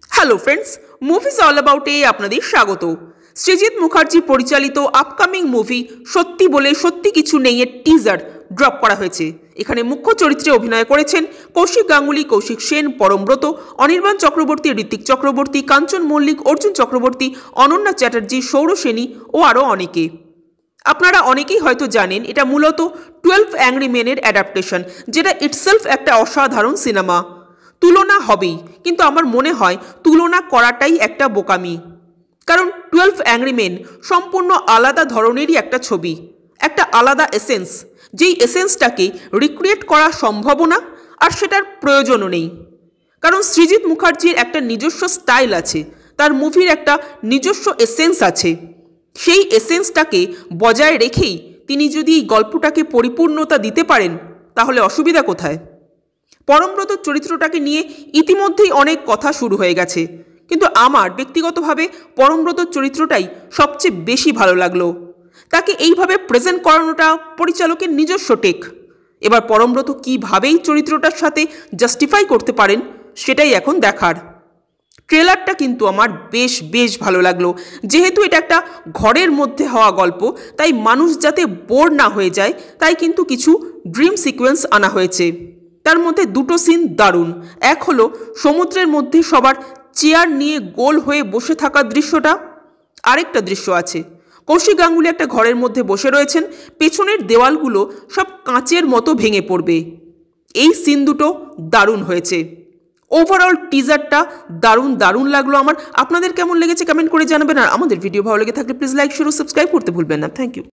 Hello friends, movies all about a আপনাদের স্বাগত। সৃজিত মুখার্জি পরিচালিত আপকামিং মুভি সত্যি বলে সত্যি কিছু নেই এর টিজার ড্রপ করা হয়েছে। এখানে মুখ্য চরিত্রে অভিনয় করেছেন কৌশিক গাঙ্গুলি, কৌশিক সেন, পরমব্রত, অনির্বাণ চক্রবর্তী, ঋত্বিক চক্রবর্তী, কাঞ্চন মল্লিক, অর্জুন চক্রবর্তী, অনন্যা চ্যাটার্জি, সৌর সেনী ও আরও অনেকে। আপনারা অনেকেই হয়তো জানেন এটা মূলত 12 অ্যাংরি মেনের অ্যাডাপ্টেশন, যেটা ইটসেলফ একটা অসাধারণ সিনেমা। তুলনা হবেই, কিন্তু আমার মনে হয় তুলনা করাটাই একটা বোকামি। কারণ 12 অ্যাংরি মেন সম্পূর্ণ আলাদা ধরনেরই একটা ছবি, একটা আলাদা এসেন্স, যেই এসেন্সটাকে রিক্রিয়েট করা সম্ভবও না, আর সেটার প্রয়োজনও নেই। কারণ সৃজিত মুখার্জির একটা নিজস্ব স্টাইল আছে, তার মুভির একটা নিজস্ব এসেন্স আছে। সেই এসেন্সটাকে বজায় রেখেই তিনি যদি এই গল্পটাকে পরিপূর্ণতা দিতে পারেন, তাহলে অসুবিধা কোথায়? পরমব্রত চরিত্রটাকে নিয়ে ইতিমধ্যেই অনেক কথা শুরু হয়ে গেছে, কিন্তু আমার ব্যক্তিগতভাবে পরমব্রত চরিত্রটাই সবচেয়ে বেশি ভালো লাগলো। তাকে এইভাবে প্রেজেন্ট করানোটা পরিচালকের নিজস্ব টেক। এবার পরমব্রত কীভাবেই চরিত্রটার সাথে জাস্টিফাই করতে পারেন, সেটাই এখন দেখার। ট্রেলারটা কিন্তু আমার বেশ ভালো লাগলো। যেহেতু এটা একটা ঘরের মধ্যে হওয়া গল্প, তাই মানুষ যাতে বোর না হয়ে যায়, তাই কিন্তু কিছু ড্রিম সিকোয়েন্স আনা হয়েছে। তার মধ্যে দুটো সিন দারুণ। এক হলো সমুদ্রের মধ্যে সবার চেয়ার নিয়ে গোল হয়ে বসে থাকার দৃশ্যটা। আরেকটা দৃশ্য আছে, কৌশিক গাঙ্গুলি একটা ঘরের মধ্যে বসে রয়েছেন, পেছনের দেওয়ালগুলো সব কাঁচের মতো ভেঙে পড়বে। এই সিন দুটো দারুণ হয়েছে। ওভারঅল টিজারটা দারুণ লাগলো আমার। আপনাদের কেমন লেগেছে কমেন্ট করে জানাবেন, আর আমাদের ভিডিও ভালো লেগে থাকলে প্লিজ লাইক, শেয়ার ও সাবস্ক্রাইব করতে ভুলবেন না। Thank you.